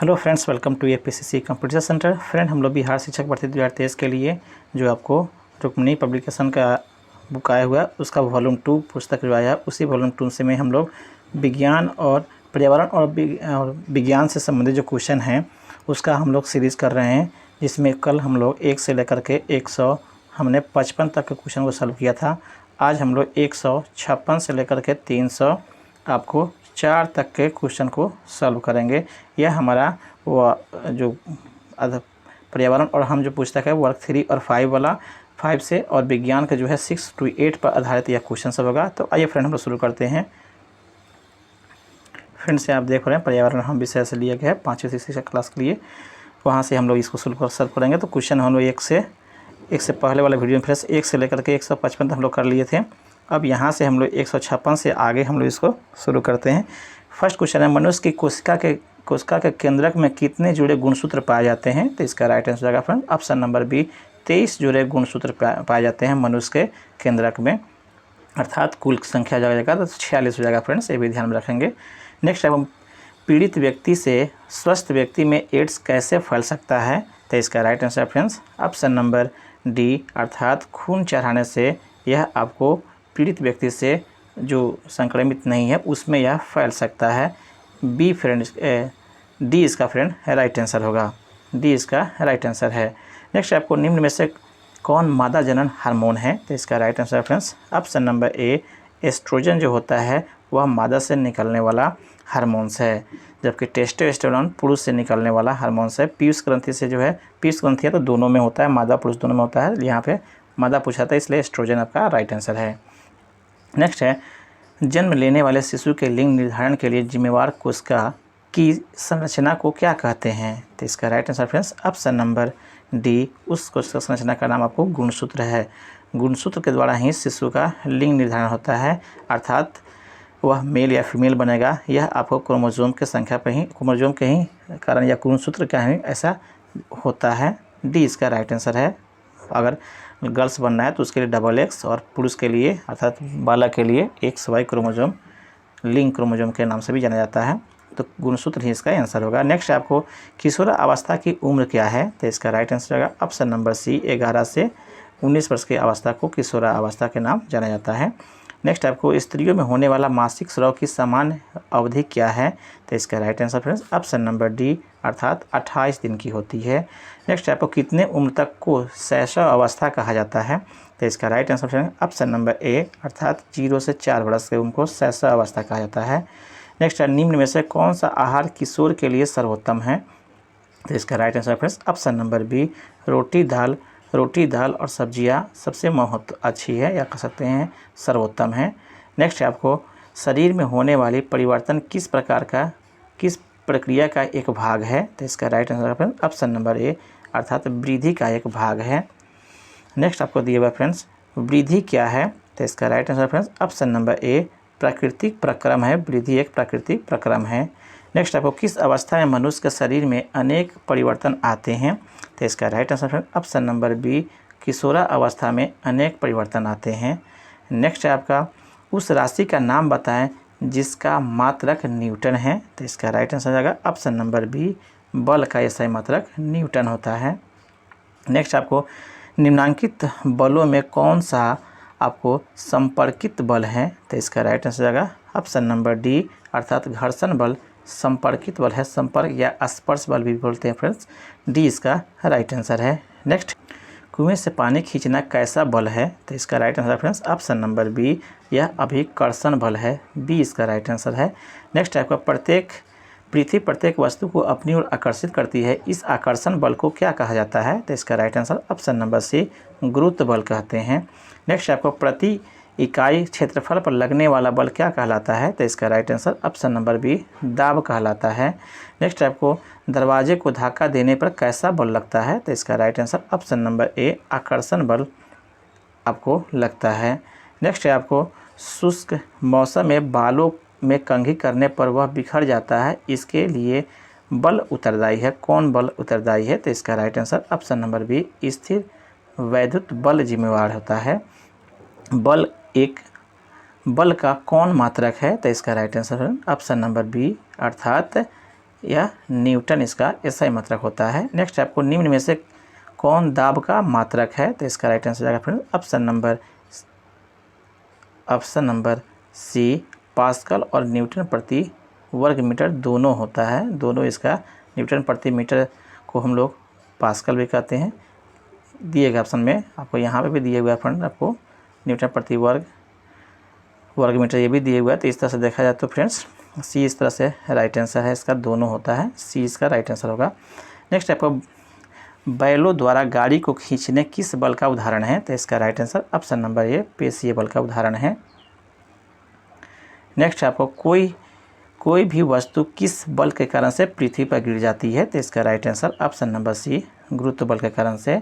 Hello friends, welcome to APCC computer centre. Friend, हम लोग बिहार शिक्षक भर्ती 2023 के लिए जो आपको रुक्मिणी पब्लिकेशन का बुक आया हुआ है उसका वॉल्यूम 2 पुस्तक जो आया है उसी वॉल्यूम 2 से में हम लोग विज्ञान और पर्यावरण और विज्ञान से संबंधित जो क्वेश्चन हैं उसका हम लोग सीरीज़ कर रहे हैं, जिसमें कल हम लोग 1 से लेकर के 100 हमने 55 तक के क्वेश्चन को सॉल्व किया था। आज हम लोग 156 से लेकर के 300 आपको 4 तक के क्वेश्चन को सॉल्व करेंगे। यह हमारा वो जो पर्यावरण और हम जो पुस्तक है वर्ग 3 और 5 वाला 5 से, और विज्ञान का जो है 6 to 8 पर आधारित यह क्वेश्चन सब होगा। तो आइए फ्रेंड, हम लोग शुरू करते हैं। फ्रेंड से आप देख रहे हैं पर्यावरण हम विषय से लिया गया है 5वीं शिक्षा क्लास के लिए, वहाँ से हम लोग इसको सॉल्व करेंगे। तो क्वेश्चन हम लोग एक से पहले वाला वीडियो में फ्रेंड्स 1 से लेकर के 155 तक हम लोग कर लिए थे। अब यहाँ से हम लोग 156 से आगे हम लोग इसको शुरू करते हैं। फर्स्ट क्वेश्चन है, मनुष्य की कोशिका के केंद्रक में कितने जुड़े गुणसूत्र पाए जाते हैं? तो इसका राइट आंसर जाएगा फ्रेंड ऑप्शन नंबर बी, 23 जुड़े गुणसूत्र पाए जाते हैं मनुष्य के केंद्रक में, अर्थात कुल संख्या जाएगा तो 46 हो जाएगा फ्रेंड्स, ये भी ध्यान में रखेंगे। नेक्स्ट है, पीड़ित व्यक्ति से स्वस्थ व्यक्ति में एड्स कैसे फैल सकता है? तो इसका right answer friends option number D, अर्थात खून चढ़ाने से यह आपको पीड़ित व्यक्ति से जो संक्रमित नहीं है उसमें यह फैल सकता है। बी फ्रेंड्स डी इसका फ्रेंड राइट आंसर होगा, डी इसका राइट आंसर है। नेक्स्ट आपको निम्न में से कौन मादा जनन हार्मोन है? तो इसका right answer friends option number A, oestrogen जो होता है वह मादा से निकलने वाला हार्मोन्स है, जबकि टेस्टोस्टेरोन पुरुष से निकलने वाला हार्मोन्स है। पीयूष ग्रंथि से जो है, पीयूष ग्रंथि है तो दोनों में होता है, मादा पुरुष दोनों में होता है, यहाँ पे मादा पूछा था इसलिए एस्ट्रोजन आपका राइट आंसर है। नेक्स्ट है, जन्म लेने वाले शिशु के लिंग निर्धारण के लिए जिम्मेवार कोशिका की संरचना को क्या कहते हैं? तो इसका right answer friends option number D, उस कोशिका संरचना का नाम आपको गुणसूत्र है। गुणसूत्र के द्वारा ही शिशु का लिंग निर्धारण होता है, अर्थात वह मेल या फीमेल बनेगा। यह आपको क्रोमोसोम के संख्या पर ही, क्रोमोसोम के ही कारण या गुणसूत्र का ही ऐसा होता है। डी इसका राइट आंसर है। अगर गर्ल्स बनना है तो उसके लिए XX और पुरुष के लिए अर्थात बालक के लिए XY क्रोमोसोम लिंग क्रोमोसोम के नाम से भी जाना जाता है, तो गुणसूत्र ही इसका आंसर होगा। नेक्स्ट आपको किशोरावस्था की उम्र क्या है? तो इसका राइट आंसर होगा ऑप्शन नंबर सी, 11 से 19 वर्ष की अवस्था को किशोरावस्था के नाम जाना जाता है। नेक्स्ट आपको स्त्रियों में होने वाला मासिक स्राव की सामान्य अवधि क्या है? तो इसका right answer friends option number D, अर्थात 28 दिन की होती है। नेक्स्ट आपको कितने उम्र तक को शैशव अवस्था कहा जाता है? तो इसका right answer friends option number ए, अर्थात 0 से 4 वर्ष के उम्र को शैशव अवस्था कहा जाता है। नेक्स्ट है, निम्न में से कौन सा आहार किशोर के लिए सर्वोत्तम है? तो इसका right answer friends option number B, रोटी दाल और सब्जियां सबसे अच्छी है या कह सकते हैं सर्वोत्तम है। नेक्स्ट आपको शरीर में होने वाली परिवर्तन किस प्रक्रिया का एक भाग है? तो इसका राइट आंसर ऑप्शन नंबर ए, अर्थात वृद्धि का एक भाग है। नेक्स्ट आपको दिए हुआ फ्रेंड्स वृद्धि क्या है? तो इसका right answer friends option number ए, प्राकृतिक प्रक्रम है। वृद्धि एक प्राकृतिक प्रक्रम है। नेक्स्ट आपको किस अवस्था में मनुष्य के शरीर में अनेक परिवर्तन आते हैं? तो इसका right answer option number B, किशोरा अवस्था में अनेक परिवर्तन आते हैं। नेक्स्ट है आपका उस राशि का नाम बताएं जिसका मात्रक न्यूटन है। तो इसका राइट आंसर जाएगा ऑप्शन नंबर बी, बल का SI मात्रक न्यूटन होता है। नेक्स्ट आपको निम्नांकित बलों में कौन सा आपको संपर्कित बल है? तो इसका राइट आंसर जाएगा ऑप्शन नंबर डी, अर्थात घर्षण बल संपर्कित बल है, संपर्क या स्पर्श बल भी बोलते हैं फ्रेंड्स। डी इसका राइट आंसर है। नेक्स्ट, कुएं से पानी खींचना कैसा बल है? तो इसका right answer friends option number B, यह अभिकर्षण बल है। बी इसका राइट आंसर है। नेक्स्ट आपका पृथ्वी प्रत्येक वस्तु को अपनी ओर आकर्षित करती है, इस आकर्षण बल को क्या कहा जाता है? तो इसका right answer option number C, गुरुत्व बल कहते हैं। नेक्स्ट आपको प्रति इकाई क्षेत्रफल पर लगने वाला बल क्या कहलाता है? तो इसका right answer option number B, दाब कहलाता है। नेक्स्ट आपको दरवाजे को धक्का देने पर कैसा बल लगता है? तो इसका राइट आंसर ऑप्शन नंबर ए, आकर्षण बल आपको लगता है। नेक्स्ट है आपको शुष्क मौसम में बालों में कंघी करने पर वह बिखर जाता है, इसके लिए बल उत्तरदायी है। कौन बल उत्तरदायी है? तो इसका right answer option number B, स्थिर वैद्युत बल जिम्मेवार होता है। बल का कौन मात्रक है? तो इसका right answer option number B, अर्थात यह न्यूटन इसका SI मात्रक होता है। नेक्स्ट आपको निम्न में से कौन दाब का मात्रक है, तो इसका राइट आंसर जाएगा friends option number C pascal और न्यूटन प्रति वर्ग मीटर दोनों होता है। दोनों इसका न्यूटन प्रति मीटर को हम लोग पास्कल भी कहते हैं। दिए गए ऑप्शन में आपको यहाँ पे भी दिए हुआ है फ्रेंड, आपको न्यूटन प्रति वर्ग मीटर ये भी दिए हुआ है। तो इस तरह से देखा जाए तो फ्रेंड्स सी इस तरह से राइट आंसर है, इसका दोनों होता है, सी इसका राइट आंसर होगा। नेक्स्ट आपको बैलों द्वारा गाड़ी को खींचने किस बल का उदाहरण है, तो इसका right answer option number A पेशीय बल का उदाहरण है। नेक्स्ट आपको कोई भी वस्तु किस बल के कारण से पृथ्वी पर गिर जाती है, तो इसका right answer option number C गुरुत्व बल के कारण से।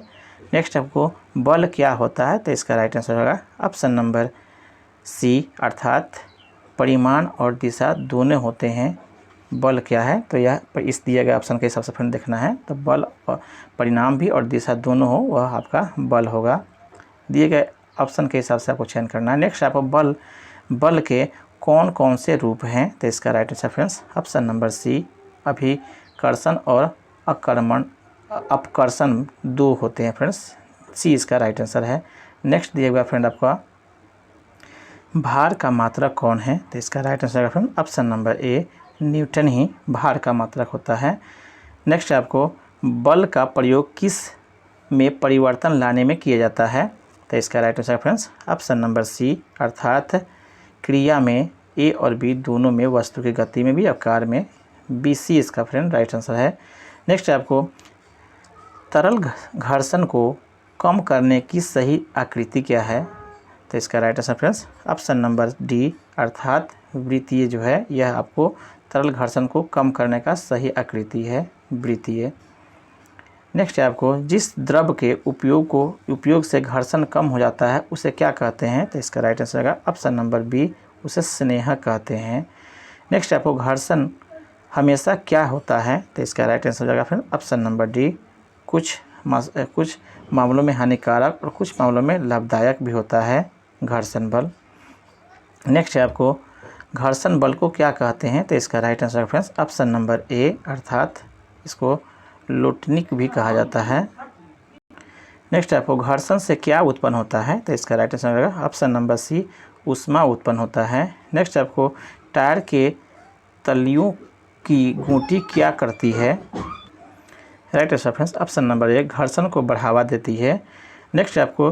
नेक्स्ट आपको बल क्या होता है, तो इसका राइट आंसर होगा ऑप्शन नंबर सी अर्थात परिमाण और दिशा दोनों होते हैं। बल क्या है, तो यह इस दिए गए ऑप्शन के हिसाब से फ्रेंड देखना है। तो बल और परिणाम भी और दिशा दोनों हो वह आपका बल होगा। दिए गए ऑप्शन के हिसाब से आपको चयन करना है। नेक्स्ट आपको बल के कौन कौन से रूप हैं, तो इसका right answer friends option number C अभिकर्षण और अपकर्षण दो होते हैं फ्रेंड्स, सी इसका राइट आंसर है। नेक्स्ट दिया हुआ फ्रेंड आपका भार का मात्रक कौन है, तो इसका राइट आंसर है friend option number A Newton ही भार का मात्रक होता है। नेक्स्ट आपको बल का प्रयोग किस में परिवर्तन लाने में किया जाता है, तो इसका right answer friends option number C अर्थात क्रिया में ए और बी दोनों में, वस्तु की गति में भी आकार में बी, सी इसका फ्रेंड राइट आंसर है। नेक्स्ट आपको तरल घर्षण को कम करने की सही आकृति क्या है, तो इसका right answer friends option number D अर्थात वृत्तीय जो है यह आपको तरल घर्षण को कम करने का सही आकृति है, वृत्तीय। नेक्स्ट आपको जिस द्रव के उपयोग से घर्षण कम हो जाता है उसे क्या कहते हैं, तो इसका राइट आंसर होगा ऑप्शन नंबर बी उसे स्नेहक कहते हैं। नेक्स्ट आपको घर्षण हमेशा क्या होता है, तो इसका राइट आंसर होगा फ्रेंड ऑप्शन नंबर डी कुछ मामलों में हानिकारक और कुछ मामलों में लाभदायक भी होता है घर्षण बल। नेक्स्ट है आपको घर्षण बल को क्या कहते हैं, तो इसका right answer friends option number ए अर्थात इसको लोटनिक भी कहा जाता है। नेक्स्ट आपको घर्षण से क्या उत्पन्न होता है, तो इसका राइट आंसर होगा ऑप्शन नंबर सी ऊष्मा उत्पन्न होता है। नेक्स्ट आपको टायर के तलियों की गुंटी क्या करती है, right answer friends option number ए घर्षण को बढ़ावा देती है। नेक्स्ट आपको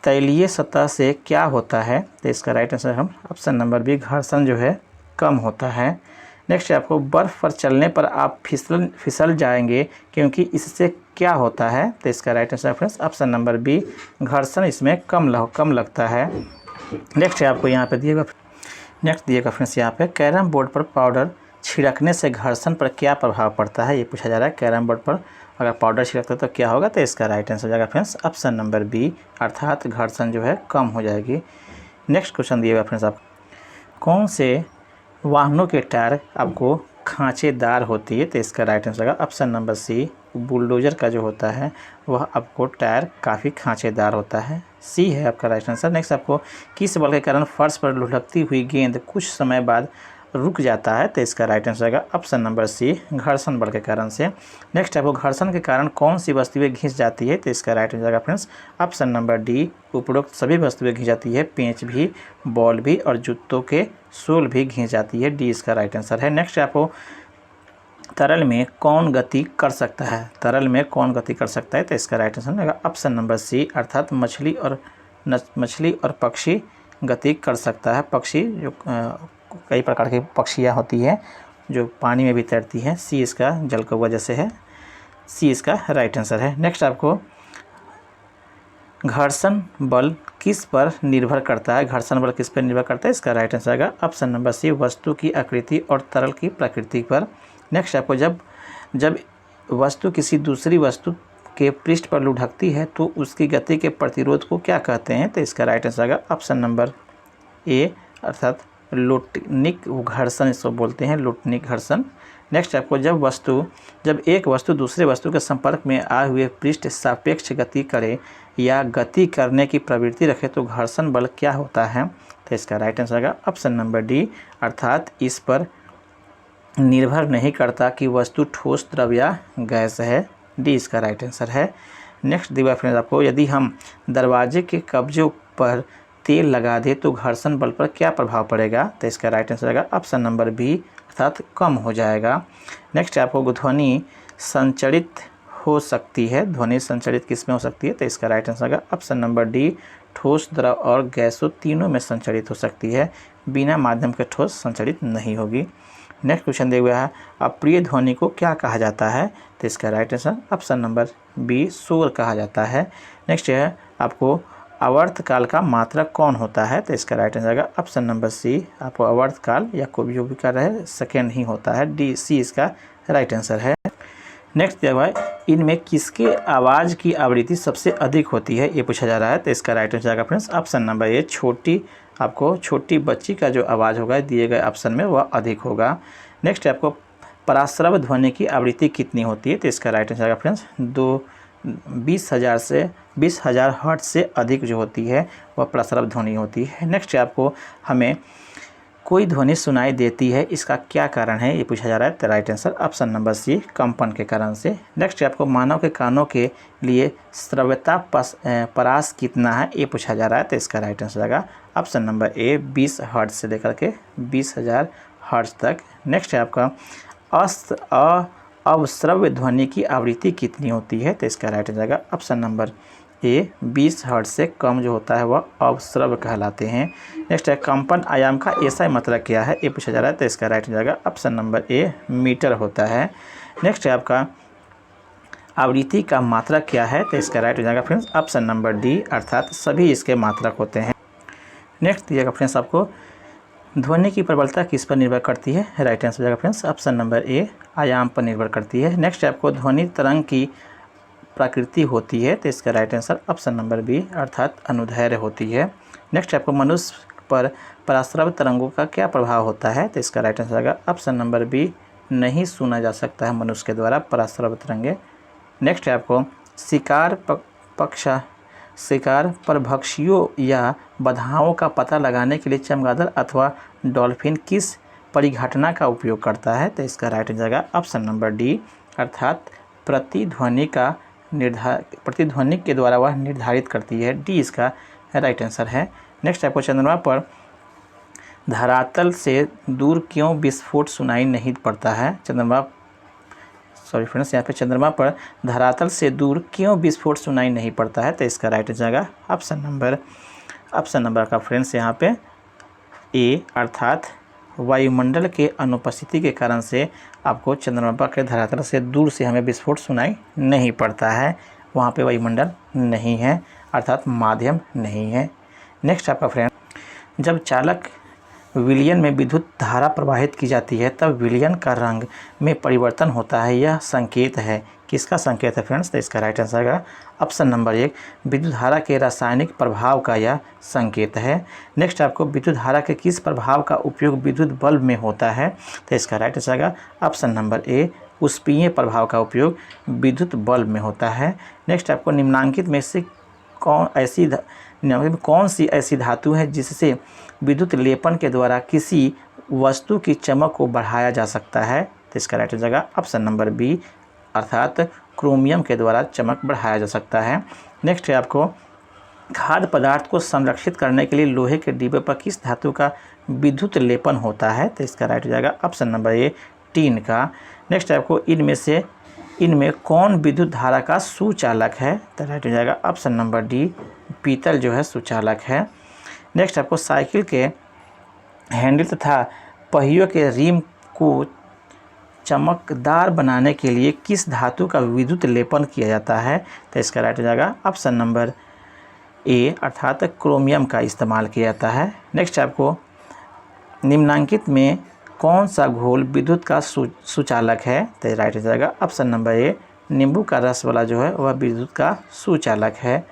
तैलीय सतह से क्या होता है, तो इसका राइट आंसर हम ऑप्शन नंबर बी घर्षण जो है कम होता है। नेक्स्ट आपको बर्फ़ पर चलने पर आप फिसल जाएंगे क्योंकि इससे क्या होता है, तो इसका right answer friends option number B घर्षण इसमें कम लगता है। नेक्स्ट है आपको यहाँ पे दिएगा फ्रेंड्स यहाँ पे कैरम बोर्ड पर पाउडर छिड़कने से घर्षण पर क्या प्रभाव पड़ता है, ये पूछा जा रहा है। कैरम बोर्ड पर अगर पाउडर छिड़कते तो क्या होगा, तो इसका राइट आंसर हो जाएगा फ्रेंड्स ऑप्शन नंबर बी अर्थात घर्षण जो है कम हो जाएगी। नेक्स्ट क्वेश्चन दिएगा फ्रेंड्स आप कौन से वाहनों के टायर आपको खांचेदार होती है, तो इसका राइट आंसर होगा ऑप्शन नंबर सी बुलडोजर का जो होता है वह आपको टायर काफ़ी खांचेदार होता है, सी है आपका राइट आंसर। नेक्स्ट आपको किस बल के कारण फर्श पर लुढ़कती हुई गेंद कुछ समय बाद रुक जाता है, तो इसका राइट आंसर होगा ऑप्शन नंबर सी घर्षण बल के कारण से। नेक्स्ट आपको घर्षण के कारण कौन सी वस्तुएं घिंच जाती है, तो इसका राइट आंसर होगा फ्रेंड्स ऑप्शन नंबर डी उपरोक्त सभी वस्तुएं घिंच जाती है, पेंच भी, बॉल भी और जूतों के सोल भी घिंच जाती है, डी इसका राइट आंसर है। नेक्स्ट आपको तरल में कौन गति कर सकता है, तो इसका राइट आंसर होगा ऑप्शन नंबर सी अर्थात मछली और पक्षी गति कर सकता है। पक्षी जो कई प्रकार की पक्षियाँ होती हैं जो पानी में भी तैरती हैं, सी इसका जल कौवा जैसे है, सी इसका राइट आंसर है। नेक्स्ट आपको घर्षण बल किस पर निर्भर करता है, इसका राइट आंसर आएगा ऑप्शन नंबर सी वस्तु की आकृति और तरल की प्रकृति पर। नेक्स्ट आपको जब वस्तु किसी दूसरी वस्तु के पृष्ठ पर लुढ़कती है तो उसकी गति के प्रतिरोध को क्या कहते हैं, तो इसका राइट आंसर आएगा ऑप्शन नंबर ए अर्थात लोटनिक घर्षण इसको बोलते हैं, लोटनिक घर्षण। नेक्स्ट आपको जब एक वस्तु दूसरे वस्तु के संपर्क में आए हुए पृष्ठ सापेक्ष गति करे या गति करने की प्रवृत्ति रखे तो घर्षण बल क्या होता है, तो इसका राइट आंसर आएगा ऑप्शन नंबर डी अर्थात इस पर निर्भर नहीं करता कि वस्तु ठोस, द्रव या गैस है। डी इसका राइट आंसर है। नेक्स्ट दिया फ्रेंड्स आपको, यदि हम दरवाजे के कब्जे पर तेल लगा दें तो घर्षण बल पर क्या प्रभाव पड़ेगा? तो इसका राइट आंसर आएगा ऑप्शन नंबर बी, अर्थात कम हो जाएगा। नेक्स्ट आपको ध्वनि संचरित हो सकती है। ध्वनि संचरित किस में हो सकती है? तो इसका राइट आंसर आएगा ऑप्शन नंबर डी, ठोस, द्रव और गैसों तीनों में संचरित हो सकती है, बिना माध्यम के ठोस संचरित नहीं होगी। नेक्स्ट क्वेश्चन दिया हुआ है, अप्रिय ध्वनि को क्या कहा जाता है? तो इसका right answer option number B, शोर कहा जाता है। नेक्स्ट है आपको, आवर्तकाल का मात्रक कौन होता है? तो इसका राइट आंसर आएगा ऑप्शन नंबर सी, आपको आवर्तकाल या कोई जो भी कर रहे हैं सेकेंड ही होता है। डी सी इसका राइट आंसर है। नेक्स्ट दिया हुआ है, इनमें किसके आवाज़ की आवृत्ति सबसे अधिक होती है, ये पूछा जा रहा है। तो इसका राइट आंसर आएगा फ्रेंड्स ऑप्शन नंबर ए, छोटी बच्ची का जो आवाज़ होगा दिए गए ऑप्शन में वह अधिक होगा। नेक्स्ट आपको, पराश्रव ध्वनि की आवृत्ति कितनी होती है? तो इसका राइट आंसर आएगा फ्रेंड्स 20,000 हर्ट्ज से अधिक जो होती है वह पराश्रव ध्वनि होती है। नेक्स्ट आपको, हमें कोई ध्वनि सुनाई देती है, इसका क्या कारण है, ये पूछा जा रहा है। तो right answer option number C, कंपन के कारण से। नेक्स्ट आपको, मानव के कानों के लिए श्रव्यता परास कितना है, ये पूछा जा रहा है। तो इसका राइट आंसर आएगा ऑप्शन नंबर ए, 20 हर्ट्ज से लेकर के 20,000 हर्ट्ज तक। नेक्स्ट है आपका, अवश्रव्य ध्वनि की आवृत्ति कितनी होती है? तो इसका राइट आंसर आएगा ऑप्शन नंबर ए, 20 हर्ट्ज से कम जो होता है वह अवश्रव्य कहलाते हैं। नेक्स्ट है, कंपन आयाम का ऐसा मात्रक क्या है, ये पूछा जा रहा है। तो इसका राइट आंसर आएगा ऑप्शन नंबर ए, मीटर होता है। नेक्स्ट है आपका, आवृत्ति का मात्रक क्या है? तो इसका राइट हो जाएगा फ्रेंड्स ऑप्शन नंबर डी, अर्थात सभी इसके मात्रक होते हैं। नेक्स्ट दिएगा फ्रेंड्स आपको, ध्वनि की प्रबलता किस पर निर्भर करती है? राइट आंसर हो जाएगा फ्रेंड्स ऑप्शन नंबर ए, आयाम पर निर्भर करती है। नेक्स्ट आपको, ध्वनि तरंग की प्रकृति होती है। तो इसका right answer option number B, अर्थात अनुदैर्घ्य होती है। नेक्स्ट आपको, मनुष्य पर पराश्रव तरंगों का क्या प्रभाव होता है? तो इसका राइट आंसर आएगा ऑप्शन नंबर बी, नहीं सुना जा सकता है मनुष्य के द्वारा पराश्रव तरंगे। नेक्स्ट है आपको, शिकार परभक्षियों या बधाओं का पता लगाने के लिए चमगादड़ अथवा डॉल्फिन किस परिघटना का उपयोग करता है? तो इसका राइट आंसर आएगा ऑप्शन नंबर डी, अर्थात प्रतिध्वनि के द्वारा वह निर्धारित करती है। डी इसका राइट आंसर है। नेक्स्ट आपको, चंद्रमा पर धरातल से दूर क्यों विस्फोट सुनाई नहीं पड़ता है? चंद्रमा पर धरातल से दूर क्यों विस्फोट सुनाई नहीं पड़ता है? तो इसका राइट आंसर आएगा ऑप्शन नंबर का फ्रेंड्स यहाँ पे ए, अर्थात वायुमंडल के अनुपस्थिति के कारण से आपको चंद्रमा के धरातल से दूर से हमें विस्फोट सुनाई नहीं पड़ता है, वहाँ पे वायुमंडल नहीं है, अर्थात माध्यम नहीं है। नेक्स्ट आपका फ्रेंड, जब चालक विलयन में विद्युत धारा प्रवाहित की जाती है तब विलयन का रंग में परिवर्तन होता है, यह संकेत है, किसका संकेत है फ्रेंड्स? तो इसका राइट आंसर आएगा ऑप्शन नंबर एक, विद्युत धारा के रासायनिक प्रभाव का यह संकेत है। नेक्स्ट आपको, विद्युत धारा के किस प्रभाव का उपयोग विद्युत बल्ब में होता है? तो इसका राइट आंसर आएगा ऑप्शन नंबर ए, उष्मीय प्रभाव का उपयोग विद्युत बल्ब में होता है। नेक्स्ट आपको, निम्नांकित में से कौन सी ऐसी धातु है जिससे विद्युत लेपन के द्वारा किसी वस्तु की चमक को बढ़ाया जा सकता है? तो इसका right answer option number B, अर्थात क्रोमियम के द्वारा चमक बढ़ाया जा सकता है। नेक्स्ट है आपको, खाद्य पदार्थ को संरक्षित करने के लिए लोहे के डिब्बे पर किस धातु का विद्युत लेपन होता है? तो इसका राइट हो जाएगा ऑप्शन नंबर ए, टीन का। नेक्स्ट आपको, इनमें कौन विद्युत धारा का सुचालक है? तो राइट हो जाएगा ऑप्शन नंबर डी, पीतल जो है सुचालक है। नेक्स्ट आपको, साइकिल के हैंडल तथा पहियों के रिम को चमकदार बनाने के लिए किस धातु का विद्युत लेपन किया जाता है? तो इसका राइट हो जाएगा ऑप्शन नंबर ए, अर्थात क्रोमियम का इस्तेमाल किया जाता है। नेक्स्ट आपको, निम्नांकित में कौन सा घोल विद्युत का सुचालक है? तो राइट हो जाएगा ऑप्शन नंबर ए, नींबू का रस वाला जो है वह विद्युत का सुचालक है।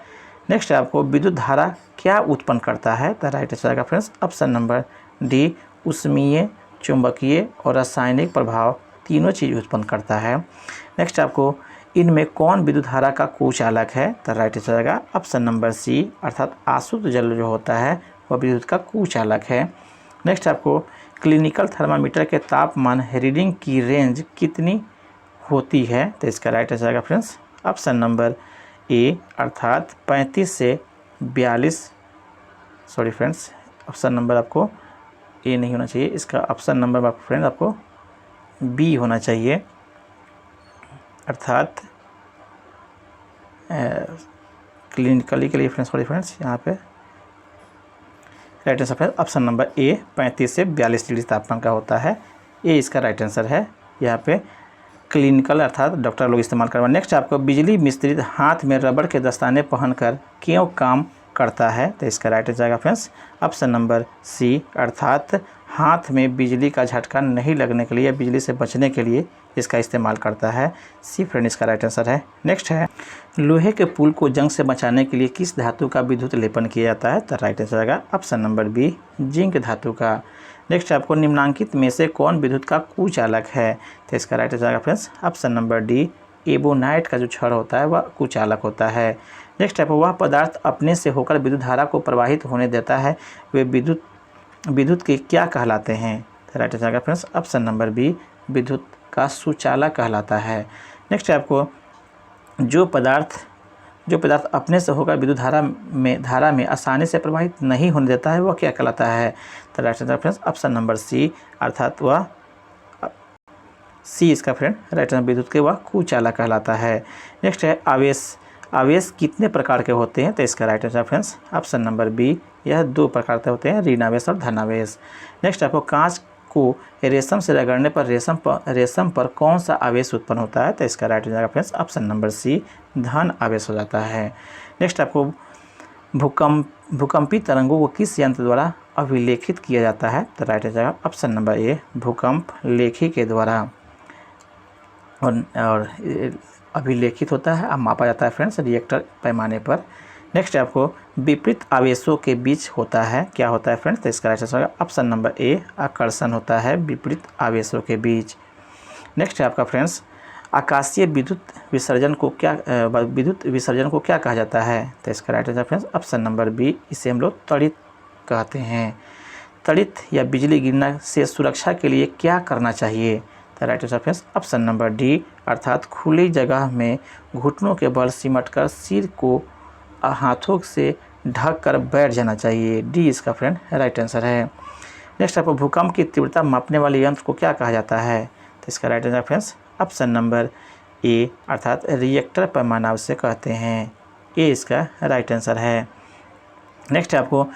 नेक्स्ट आपको, विद्युत धारा क्या उत्पन्न करता है? तो राइट हो जाएगा फ्रेंड्स ऑप्शन नंबर डी, उष्मीय, चुंबकीय और रासायनिक प्रभाव तीनों चीज़ उत्पन्न करता है। नेक्स्ट आपको, इनमें कौन विद्युत धारा का कुचालक है? तो राइट हो जाएगा ऑप्शन नंबर सी, अर्थात आसुत जल जो होता है वह विद्युत का कुचालक है। नेक्स्ट आपको, क्लिनिकल थर्मामीटर के तापमान रीडिंग की रेंज कितनी होती है? तो इसका राइट आंसर आएगा फ्रेंड्स ऑप्शन नंबर ए, अर्थात 35 से 42। सॉरी फ्रेंड्स, ऑप्शन नंबर आपको ए नहीं होना चाहिए, इसका ऑप्शन नंबर फ्रेंड्स आपको बी होना चाहिए, अर्थात क्लिनिकली के लिए फ्रेंड्स, सॉरी फ्रेंड्स, यहाँ पे right answer friends option number ए 35 से 42 डिग्री तापमान का होता है। ये इसका राइट आंसर है। यहाँ पे क्लिनिकल अर्थात डॉक्टर लोग इस्तेमाल करवा। नेक्स्ट आपको बिजली मिस्त्री हाथ में रबड़ के दस्ताने पहनकर क्यों काम करता है? तो इसका राइट आंसर आएगा फ्रेंड्स ऑप्शन नंबर सी, अर्थात हाथ में बिजली का झटका नहीं लगने के लिए, बिजली से बचने के लिए इसका इस्तेमाल करता है। सी फ्रेंड इसका राइट आंसर है। नेक्स्ट है लोहे के पुल को जंग से बचाने के लिए किस धातु का विद्युत लेपन किया जाता है? तो राइट आंसर आएगा ऑप्शन नंबर बी, जिंक धातु का। नेक्स्ट आपको निम्नांकित में से कौन विद्युत का कुचालक है? तो इसका राइट आंसर आएगा friends option number D, ebonite का जो छड़ होता है वह कुचालक होता है। नेक्स्ट है वह पदार्थ अपने से होकर विद्युत धारा को प्रवाहित होने देता है, वे विद्युत के क्या कहलाते हैं? तो राइट आंसर आएगा फ्रेंड्स ऑप्शन नंबर बी, विद्युत का सुचालक कहलाता है। नेक्स्ट है आपको जो पदार्थ अपने से होकर विद्युत धारा में आसानी से प्रवाहित नहीं होने देता है वह क्या कहलाता है? तो right answer friends option number C, अर्थात वह सी इसका फ्रेंड राइट आंसर, विद्युत के वह कुचालक कहलाता है। नेक्स्ट है आवेश कितने प्रकार के होते हैं? तो इसका right answer friends option number B, यह 2 प्रकार के होते हैं, ऋणावेश और धनावेश। नेक्स्ट आपको कांच को रेशम से रगड़ने पर रेशम पर कौन सा आवेश उत्पन्न होता है? तो इसका right answer friends option number C, धन आवेश हो जाता है। नेक्स्ट आपको भूकंपी तरंगों को किस यंत्र द्वारा अभिलेखित किया जाता है? तो राइट आंसर ऑप्शन नंबर ए, भूकंप लेखी के द्वारा और अभिलेखित होता है और मापा जाता है फ्रेंड्स रिएक्टर पैमाने पर। नेक्स्ट आपको विपरीत आवेशों के बीच होता है, क्या होता है फ्रेंड्स? तो इसका राइट आंसर ऑप्शन नंबर ए, आकर्षण होता है विपरीत आवेशों के बीच। नेक्स्ट है आपका फ्रेंड्स आकाशीय विद्युत विसर्जन को क्या कहा जाता है? तो इसका right answer friends option number B, इसे हम लोग त्वरित कहते हैं। त्वरित या बिजली गिरने से सुरक्षा के लिए क्या करना चाहिए? तो right answer friends option number D, अर्थात खुली जगह में घुटनों के बल सिमटकर सिर को हाथों से ढक कर बैठ जाना चाहिए। डी इसका फ्रेंड राइट आंसर है। नेक्स्ट आपको भूकंप की तीव्रता मापने वाले यंत्र को क्या कहा जाता है? तो इसका right answer friends option number ए, अर्थात रिएक्टर पैमाना उसे कहते हैं। ए इसका राइट आंसर है। नेक्स्ट आपको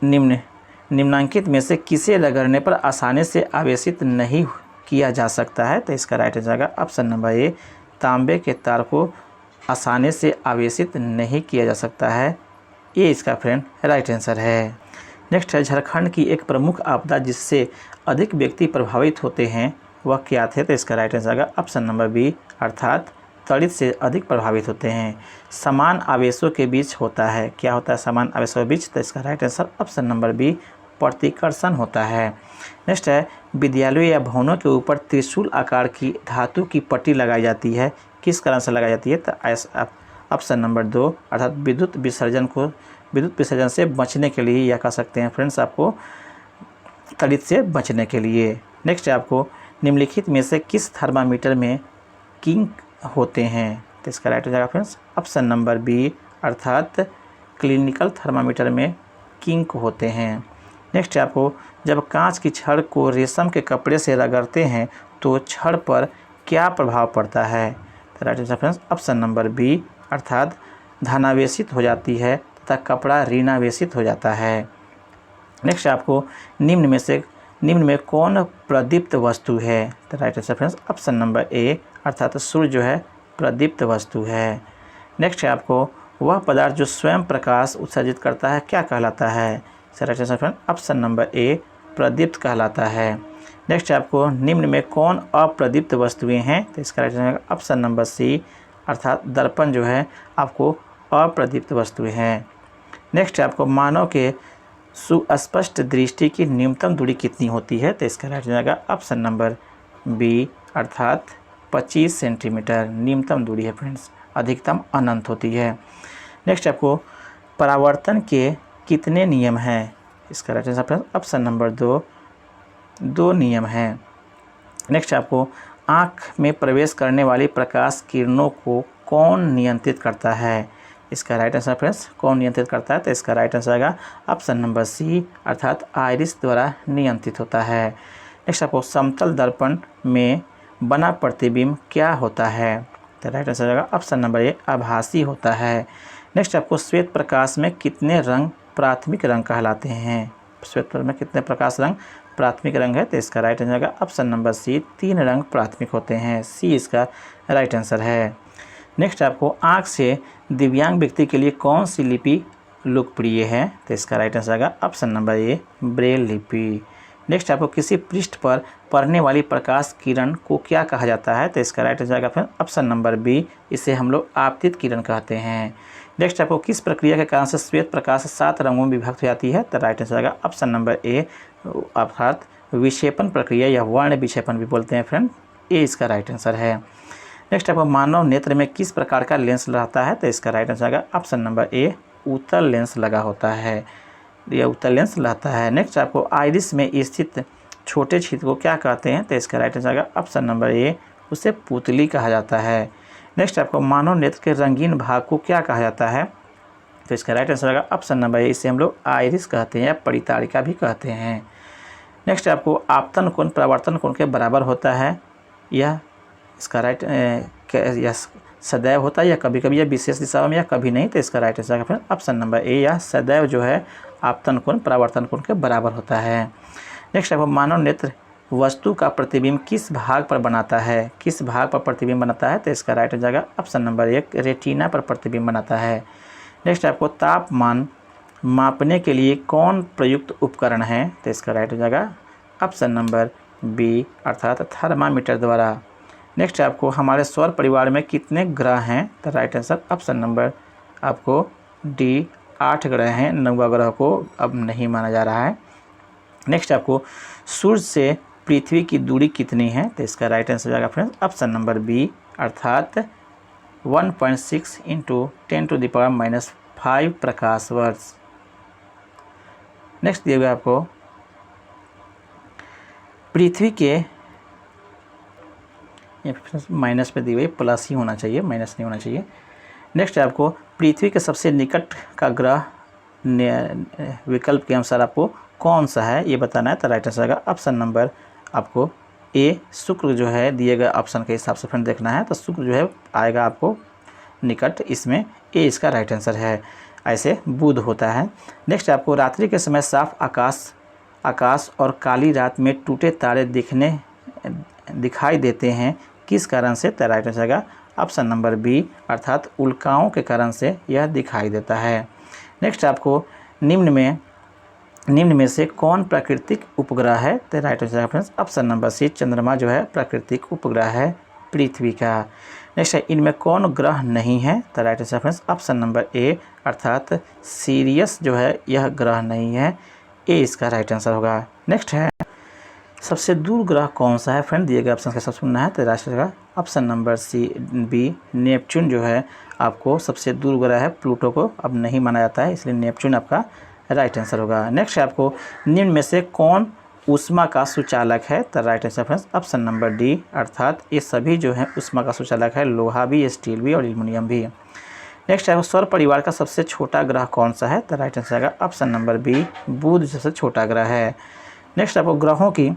निम्नांकित में से किसे रगड़ने पर आसानी से आवेशित नहीं किया जा सकता है? तो इसका राइट आंसर है ऑप्शन नंबर ए, तांबे के तार को आसानी से आवेशित नहीं किया जा सकता है। ये इसका फ्रेंड राइट आंसर है। नेक्स्ट है झारखंड की एक प्रमुख आपदा जिससे अधिक व्यक्ति प्रभावित होते हैं वह क्या थे? तो इसका राइट आंसर है ऑप्शन नंबर बी, अर्थात त्वरित से अधिक प्रभावित होते हैं। समान आवेशों के बीच होता है, क्या होता है समान आवेशों के बीच? तो इसका right answer option number B, प्रतिकर्षण होता है। नेक्स्ट है विद्यालयों या भवनों के ऊपर त्रिशूल आकार की धातु की पट्टी लगाई जाती है, किस कारण से लगाई जाती है? तो ऑप्शन नंबर 2, अर्थात विद्युत विसर्जन से बचने के लिए, या कह सकते हैं फ्रेंड्स आपको त्वरित से बचने के लिए। नेक्स्ट है आपको निम्नलिखित में से किस थर्मामीटर में किंक होते हैं? तो इसका राइट हो जाएगा फ्रेंड्स ऑप्शन नंबर बी, अर्थात क्लिनिकल थर्मामीटर में किंक होते हैं। नेक्स्ट है आपको जब कांच की छड़ को रेशम के कपड़े से रगड़ते हैं तो छड़ पर क्या प्रभाव पड़ता है? तो right answer friends option number B, अर्थात धनावेशित हो जाती है तथा कपड़ा ऋणावेशित हो जाता है। नेक्स्ट आपको निम्न में कौन प्रदीप्त वस्तु है? तो right answer friends option number ए, अर्थात सूर्य जो है प्रदीप्त वस्तु है। नेक्स्ट है आपको वह पदार्थ जो स्वयं प्रकाश उत्सर्जित करता है क्या कहलाता है? Right answer friend option number ए, प्रदीप्त कहलाता है। नेक्स्ट आपको निम्न में कौन अप्रदीप्त वस्तुएं हैं? तो इसका right answer option number C, अर्थात दर्पण जो है आपको अप्रदीप्त वस्तुएं हैं। नेक्स्ट आपको मानव के सुस्पष्ट दृष्टि की न्यूनतम दूरी कितनी होती है? तो इसका right answer option number B, अर्थात 25 सेंटीमीटर न्यूनतम दूरी है फ्रेंड्स, अधिकतम अनंत होती है। नेक्स्ट आपको परावर्तन के कितने नियम हैं? इसका राइट आंसर ऑप्शन नंबर 2, 2 नियम हैं। नेक्स्ट आपको आँख में प्रवेश करने वाली प्रकाश किरणों को कौन नियंत्रित करता है? इसका राइट आंसर फ्रेंड्स कौन नियंत्रित करता है? तो इसका राइट आंसर आएगा ऑप्शन नंबर सी, अर्थात आइरिस द्वारा नियंत्रित होता है। नेक्स्ट आपको समतल दर्पण में बना प्रतिबिंब क्या होता है? तो राइट आंसर आएगा ऑप्शन नंबर ए, आभासी होता है। नेक्स्ट आपको श्वेत प्रकाश में कितने रंग प्राथमिक रंग कहलाते हैं? श्वेत प्रकाश में कितने प्रकाश रंग प्राथमिक रंग है? तो इसका राइट आंसर आएगा ऑप्शन नंबर सी, 3 रंग प्राथमिक होते हैं। सी इसका राइट आंसर है। नेक्स्ट आपको आँख से दिव्यांग व्यक्ति के लिए कौन सी लिपि लोकप्रिय है? तो इसका राइट आंसर आएगा ऑप्शन नंबर ए, ब्रेल लिपि। नेक्स्ट आपको किसी पृष्ठ पर पड़ने वाली प्रकाश किरण को क्या कहा जाता है? तो इसका राइट आंसर आएगा फिर ऑप्शन नंबर बी, इसे हम लोग आपतित किरण कहते हैं। नेक्स्ट आपको किस प्रक्रिया के कारण से श्वेत प्रकाश 7 रंगों में विभक्त हो जाती है? तो राइट आंसर आएगा ऑप्शन नंबर ए, अर्थात विक्षेपण प्रक्रिया या वर्ण विक्षेपण भी बोलते हैं फ्रेंड। ए इसका राइट आंसर है। नेक्स्ट आपको मानव नेत्र में किस प्रकार का लेंस रहता है? तो इसका राइट आंसर आएगा ऑप्शन नंबर ए, उत्तल लेंस लगा होता है, यह उत्तल लेंस रहता है। नेक्स्ट आपको आइरिस में स्थित छोटे छिद्र को क्या कहते हैं? तो इसका राइट आंसर आएगा ऑप्शन नंबर ए, उसे पुतली कहा जाता है। नेक्स्ट आपको मानव नेत्र के रंगीन भाग को क्या कहा जाता है? तो इसका राइट आंसर आएगा ऑप्शन नंबर ए, इसे हम लोग आइरिस कहते हैं या परितारिका भी कहते हैं। नेक्स्ट आपको आपतन कोण परावर्तन कोण के बराबर होता है, यह इसका राइट या सदैव होता है या कभी कभी या विशेष दिशा में या कभी नहीं? तो इसका राइट आंसर आएगा फिर ऑप्शन नंबर ए, या सदैव जो है आपतन कोण परावर्तन कोण के बराबर होता है। नेक्स्ट आपको मानव नेत्र वस्तु का प्रतिबिंब किस भाग पर बनाता है? किस भाग पर प्रतिबिंब बनाता है? तो इसका राइट आंसर आएगा ऑप्शन नंबर ए, रेटिना पर प्रतिबिंब बनाता है। नेक्स्ट आपको तापमान मापने के लिए कौन प्रयुक्त उपकरण है? तो इसका राइट आंसर आएगा ऑप्शन नंबर बी, अर्थात थर्मामीटर द्वारा। नेक्स्ट आपको हमारे सौर परिवार में कितने ग्रह हैं? तो राइट आंसर ऑप्शन नंबर आपको डी, 8 ग्रह हैं, 9वां ग्रह को अब नहीं माना जा रहा है। नेक्स्ट आपको सूर्य से पृथ्वी की दूरी कितनी है? तो इसका राइट आंसर जाएगा फ्रेंड्स ऑप्शन नंबर बी, अर्थात 1.6 × 10⁻⁵ प्रकाश वर्ष। नेक्स्ट दिया गया आपको पृथ्वी के, माइनस पे दी हुई, प्लस ही होना चाहिए, माइनस नहीं होना चाहिए। नेक्स्ट आपको पृथ्वी के सबसे निकट का ग्रह विकल्प के अनुसार आपको कौन सा है ये बताना है। तो राइट आंसर आएगा ऑप्शन नंबर आपको ए, शुक्र जो है दिए गए ऑप्शन के हिसाब से फ्रेंड देखना है, तो शुक्र जो है आएगा आपको निकट, इसमें ए इसका राइट आंसर है। ऐसे बुध होता है। नेक्स्ट आपको रात्रि के समय साफ आकाश और काली रात में टूटे तारे दिखाई देते हैं, किस कारण से? तो राइट आंसर आएगा ऑप्शन नंबर बी, अर्थात उल्काओं के कारण से यह दिखाई देता है। नेक्स्ट आपको निम्न में से कौन प्राकृतिक उपग्रह है? तो right answer friends option number C, चंद्रमा जो है प्राकृतिक उपग्रह है पृथ्वी का। नेक्स्ट है इनमें कौन ग्रह नहीं है? तो right answer friends option number ए, अर्थात सीरियस जो है यह ग्रह नहीं है, ए इसका राइट आंसर होगा। नेक्स्ट है सबसे दूर ग्रह कौन सा है? फ्रेंड दिए गए ऑप्शन का सब सुनना है। तो राष्ट्र का option number C, B, Neptune जो है आपको सबसे दूर ग्रह है, प्लूटो को अब नहीं माना जाता है, इसलिए नेपच्यून आपका राइट आंसर होगा। नेक्स्ट है आपको निम्न में से कौन ऊष्मा का सुचालक है? तो right answer friends option number D, अर्थात ये सभी जो है ऊष्मा का सुचालक है, लोहा भी, स्टील भी और एल्युमिनियम भी। नेक्स्ट है सौर परिवार का सबसे छोटा ग्रह कौन सा है? तो राइट आंसर आएगा ऑप्शन नंबर बी, बुध सबसे छोटा ग्रह है। नेक्स्ट आपको ग्रहों की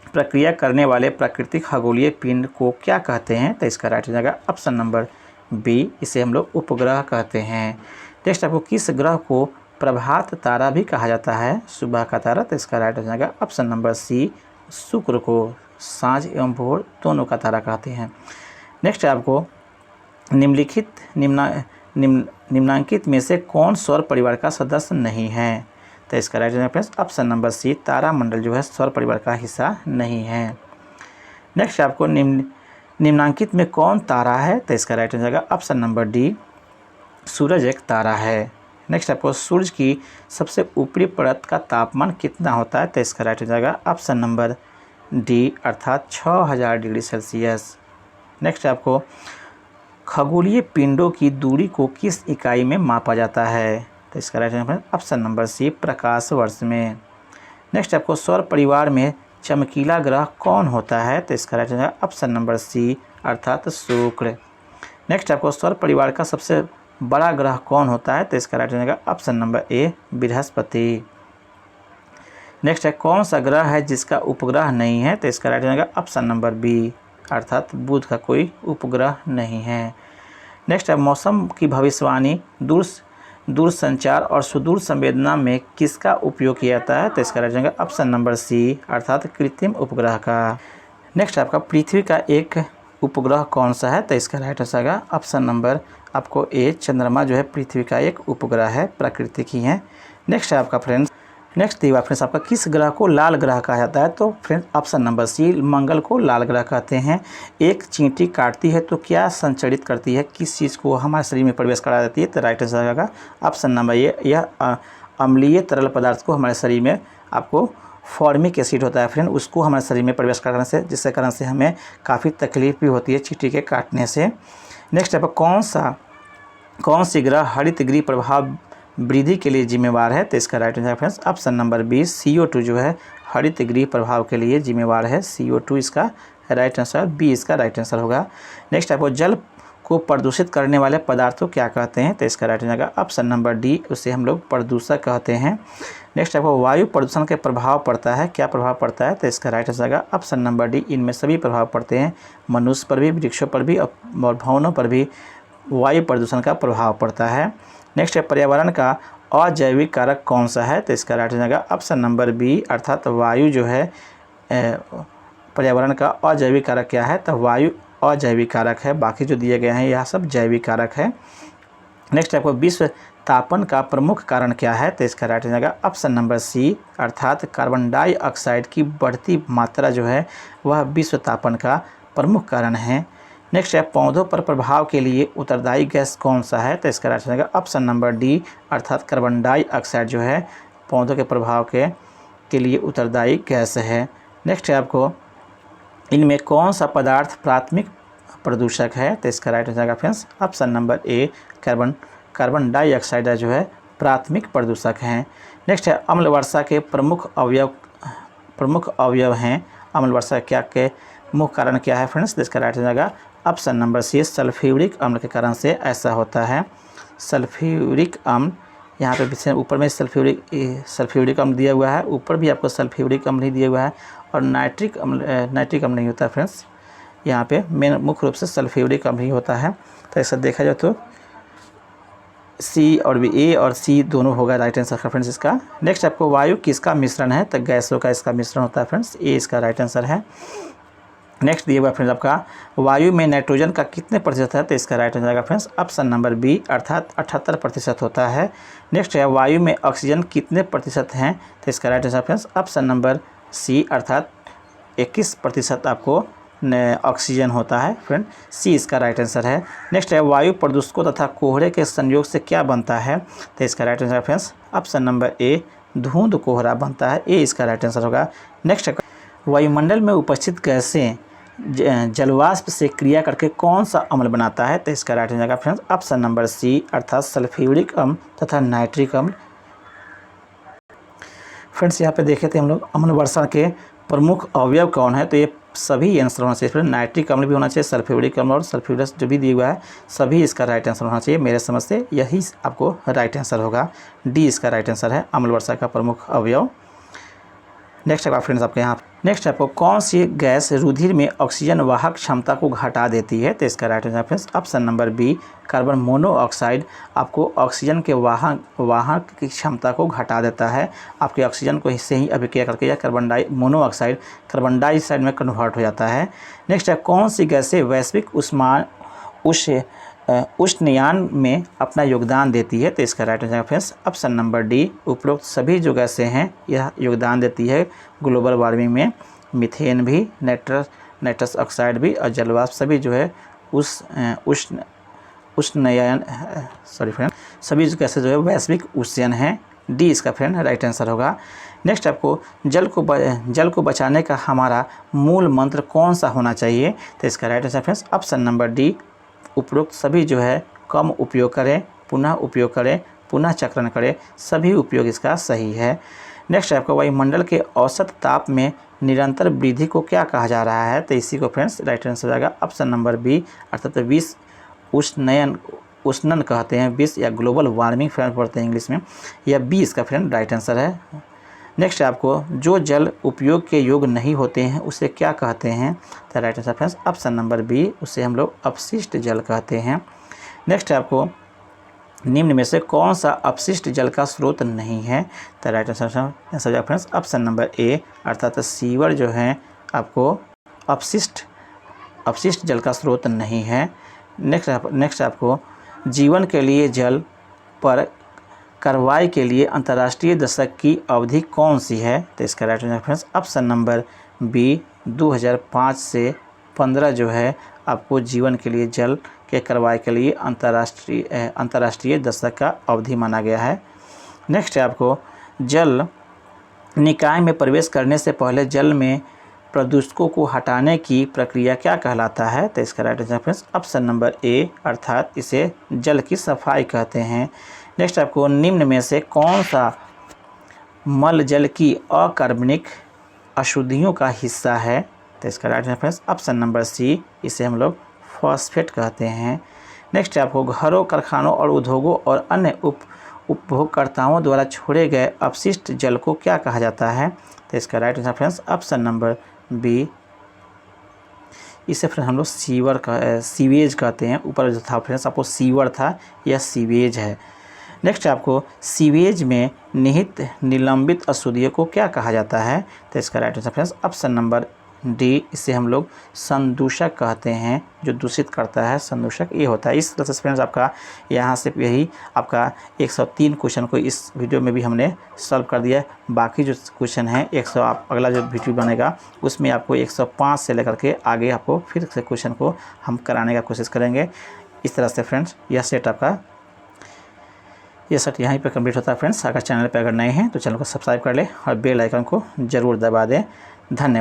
प्रक्रिया करने वाले प्राकृतिक खगोलीय पिंड को क्या कहते हैं? तो इसका राइट आएगा ऑप्शन नंबर बी, इसे हम लोग उपग्रह कहते हैं। नेक्स्ट आपको किस ग्रह को प्रभात तारा भी कहा जाता है, सुबह का तारा? तो इसका राइट आएगा ऑप्शन नंबर सी, शुक्र को सांझ एवं भोर दोनों का तारा कहते हैं। नेक्स्ट आपको निम्नांकित में से कौन सौर परिवार का सदस्य नहीं है? तो इसका right answer option number C, तारामंडल जो है सौर परिवार का हिस्सा नहीं है। नेक्स्ट आपको निम्नांकित में कौन तारा है? तो इसका राइट आंसर आएगा ऑप्शन नंबर डी, सूरज एक तारा है। नेक्स्ट आपको सूरज की सबसे ऊपरी परत का तापमान कितना होता है? तो इसका राइट आंसर आएगा ऑप्शन नंबर डी, अर्थात 6000 डिग्री सेल्सियस। नेक्स्ट आपको खगोलीय पिंडों की दूरी को किस इकाई में मापा जाता है? तो इसका right answer option number C, प्रकाश वर्ष में। नेक्स्ट आपको सौर परिवार में चमकीला ग्रह कौन होता है? तो इसका right answer option number C अर्थात शुक्र। नेक्स्ट आपको सौर परिवार का सबसे बड़ा ग्रह कौन होता है? तो इसका राइट आंसर ऑप्शन नंबर ए बृहस्पति। नेक्स्ट है कौन सा ग्रह है जिसका उपग्रह नहीं है? तो इसका right answer option number B अर्थात बुध का कोई उपग्रह नहीं है। नेक्स्ट है मौसम की भविष्यवाणी दूरसंचार और सुदूर संवेदना में किसका उपयोग किया जाता है? तो इसका right answer option number C अर्थात कृत्रिम उपग्रह का। नेक्स्ट आपका पृथ्वी का एक उपग्रह कौन सा है? तो इसका राइट आंसर आएगा ऑप्शन नंबर आपको ए चंद्रमा जो है पृथ्वी का एक उपग्रह है, प्राकृतिक ही है। नेक्स्ट है आपका फ्रेंड्स फ्रेंड्स आपका किस ग्रह को लाल ग्रह कहा जाता है? तो फ्रेंड्स ऑप्शन नंबर सी मंगल को लाल ग्रह कहते हैं। एक चींटी काटती है तो क्या संचरित करती है, किस चीज़ को हमारे शरीर में प्रवेश करा देती है? तो राइट आंसर आएगा ऑप्शन नंबर ए यह अम्लीय तरल पदार्थ को हमारे शरीर में आपको फॉर्मिक एसिड होता है फ्रेंड, उसको हमारे शरीर में प्रवेश करने से जिसके कारण से हमें काफ़ी तकलीफ भी होती है चींटी के काटने से। नेक्स्ट है कौन सी ग्रह हरित गृह प्रभाव वृद्धि के लिए जिम्मेवार है? तो इसका right answer friends option number B CO2 जो है हरित गृह प्रभाव के लिए जिम्मेवार है। CO2 इसका राइट आंसर, बी इसका राइट आंसर होगा। नेक्स्ट आपको जल को प्रदूषित करने वाले पदार्थों क्या कहते हैं? तो इसका right answer option number D, उसे हम लोग प्रदूषक कहते हैं। नेक्स्ट आपको वायु प्रदूषण के प्रभाव पड़ता है, क्या प्रभाव पड़ता है? तो इसका right answer option number D, इनमें सभी प्रभाव पड़ते हैं, मनुष्य पर भी, वृक्षों पर भी और भवनों पर भी वायु प्रदूषण का प्रभाव पड़ता है। नेक्स्ट है पर्यावरण का अजैविक कारक कौन सा है? तो इसका right answer option number B अर्थात वायु जो है पर्यावरण का अजैविक कारक क्या है? तो वायु अजैविक कारक है, बाकी जो दिए गए हैं यह सब जैविक कारक है। नेक्स्ट आपको विश्व तापन का प्रमुख कारण क्या है? तो इसका right answer option number C अर्थात कार्बन डाइऑक्साइड की बढ़ती मात्रा जो है वह विश्व तापन का प्रमुख कारण है। नेक्स्ट है पौधों पर प्रभाव के लिए उत्तरदायी गैस कौन सा है? तो इसका right answer option number D अर्थात कार्बन डाइऑक्साइड जो है पौधों के प्रभाव के लिए उत्तरदायी गैस है। नेक्स्ट है आपको इनमें कौन सा पदार्थ प्राथमिक प्रदूषक है? तो इसका right answer friends option number ए कार्बन डाइऑक्साइड जो है प्राथमिक प्रदूषक हैं। नेक्स्ट है अम्ल वर्षा के प्रमुख अवयव हैं, अम्ल वर्षा क्या के मुख्य कारण क्या है फ्रेंड्स? तो इसका right answer option number C sulphuric अम्ल के कारण से ऐसा होता है। सल्फ्यूरिक अम्ल यहाँ पे ऊपर में सल्फ्यूरिक अम्ल दिया हुआ है, ऊपर भी आपको सल्फ्यूरिक अम्ल ही दिया हुआ है और नाइट्रिक अम्ल नहीं होता है फ्रेंड्स, यहाँ पे मेन मुख्य रूप से सल्फ्यूरिक अम्ल ही होता है। तो ऐसा देखा जाए तो सी और बी, ए और सी दोनों होगा राइट आंसर फ्रेंड्स इसका। नेक्स्ट आपको वायु किसका मिश्रण है? तो गैसों का इसका मिश्रण होता है फ्रेंड्स, ए इसका राइट आंसर है। नेक्स्ट दिए हुआ फ्रेंड्स आपका वायु में नाइट्रोजन का कितने प्रतिशत है? तो इसका राइट आंसर आएगा फ्रेंड्स ऑप्शन नंबर बी अर्थात 78% होता है। नेक्स्ट है वायु में ऑक्सीजन कितने प्रतिशत हैं? तो इसका right answer friends option number C अर्थात 21% आपको ऑक्सीजन होता है फ्रेंड, सी इसका राइट आंसर है। नेक्स्ट है वायु प्रदूषकों तथा कोहरे के संयोग से क्या बनता है? तो इसका right answer friends option number ए धुंध कोहरा बनता है, ए इसका राइट आंसर होगा। नेक्स्ट वायुमंडल में उपस्थित गैसें जलवाष्प से क्रिया करके कौन सा अम्ल बनाता है? तो इसका right answer friends option number C अर्थात सल्फ्यूरिक अम्ल तथा नाइट्रिक अम्ल। फ्रेंड्स यहाँ पे देखे थे हम लोग अम्ल वर्षण के प्रमुख अवयव कौन है? तो ये सभी आंसर होना चाहिए। फिर नाइट्रिक अम्ल भी होना चाहिए, सल्फ्यूरिक अम्ल और सल्फ्यूरस जो भी दिया हुआ है सभी इसका राइट आंसर होना चाहिए। मेरे समझ से यही आपको राइट आंसर होगा, डी इसका राइट आंसर है अम्ल वर्षा का प्रमुख अवयव। नेक्स्ट है फ्रेंड्स आपके यहाँ नेक्स्ट आपको कौन सी गैस रुधिर में ऑक्सीजन वाहक क्षमता को घटा देती है? तो इसका right answer friends option number B carbon monoxide आपको ऑक्सीजन के वाहक की क्षमता को घटा देता है, आपके ऑक्सीजन को इससे ही अभिक्रिया करके या मोनोऑक्साइड कार्बन डाइऑक्साइड में कन्वर्ट हो जाता है। नेक्स्ट है कौन सी गैसें वैश्विक उष्णयान में अपना योगदान देती है? तो इसका right answer friends option number D उपरोक्त सभी जो गैसें हैं यह योगदान देती है ग्लोबल वार्मिंग में, मीथेन भी, नाइट्रस ऑक्साइड भी और जलवाष्प सभी जो है उष्णयान फ्रेंड सभी जो गैसें जो है वैश्विक उष्णयन हैं, डी इसका फ्रेंड राइट आंसर होगा। नेक्स्ट आपको जल को बचाने का हमारा मूल मंत्र कौन सा होना चाहिए? तो इसका right answer friends option number D उपरोक्त सभी जो है कम उपयोग करें, पुनः उपयोग करें, पुनः चक्रण करें, सभी उपयोग इसका सही है। नेक्स्ट है आपका वायुमंडल के औसत ताप में निरंतर वृद्धि को क्या कहा जा रहा है? तो इसी को फ्रेंड्स राइट आंसर हो जाएगा ऑप्शन नंबर बी, अर्थात उष्णन कहते हैं, विश्व या ग्लोबल वार्मिंग फ्रेंड पढ़ते हैं इंग्लिश में, या बी इसका फ्रेंड राइट आंसर है। नेक्स्ट है आपको जो जल उपयोग के योग्य नहीं होते हैं उसे क्या कहते हैं? तो right answer friends option number B, उसे हम लोग अपशिष्ट जल कहते हैं। नेक्स्ट है आपको निम्न में से कौन सा अपशिष्ट जल का स्रोत नहीं है? तो right answer friends option number ए, अर्थात सीवर जो है आपको अपशिष्ट जल का स्रोत नहीं है। नेक्स्ट आपको जीवन के लिए जल पर कार्रवाई के लिए अंतर्राष्ट्रीय दशक की अवधि कौन सी है? तो इसका right answer friends option number B, 2005 से 15 जो है आपको जीवन के लिए जल के कार्रवाई के लिए अंतर्राष्ट्रीय दशक का अवधि माना गया है। नेक्स्ट है आपको जल निकाय में प्रवेश करने से पहले जल में प्रदूषकों को हटाने की प्रक्रिया क्या कहलाता है? तो इसका right answer friends option number ए, अर्थात इसे जल की सफाई कहते हैं। नेक्स्ट आपको निम्न में से कौन सा मल जल की अकार्बनिक अशुद्धियों का हिस्सा है? तो इसका right answer friends option number C, इसे हम लोग फॉस्फेट कहते हैं। नेक्स्ट आपको घरों, कारखानों और उद्योगों और अन्य उपभोगकर्ताओं द्वारा छोड़े गए अपशिष्ट जल को क्या कहा जाता है? तो इसका right answer friends option number B, इसे फ्रेंड्स हम लोग सीवेज कहते हैं। ऊपर जो था फ्रेंड्स आपको सीवर था, यह सीवेज है। नेक्स्ट आपको सीवेज में निहित निलंबित अशुद्धियों को क्या कहा जाता है? तो इसका right answer friends option number D, इसे हम लोग संदूषक कहते हैं, जो दूषित करता है संदूषक ये होता है। इस तरह से फ्रेंड्स आपका यहाँ से यही आपका 103 क्वेश्चन को इस वीडियो में भी हमने सॉल्व कर दिया है। बाकी जो क्वेश्चन है 100 आप अगला जो वीडियो बनेगा उसमें आपको 105 से लेकर के आगे आपको फिर से क्वेश्चन को हम कराने का कोशिश करेंगे। इस तरह से फ्रेंड्स यह सेट यहीं पर कंप्लीट होता है। फ्रेंड्स अगर चैनल पर अगर नए हैं तो चैनल को सब्सक्राइब कर लें और बेल आइकन को ज़रूर दबा दें। धन्यवाद।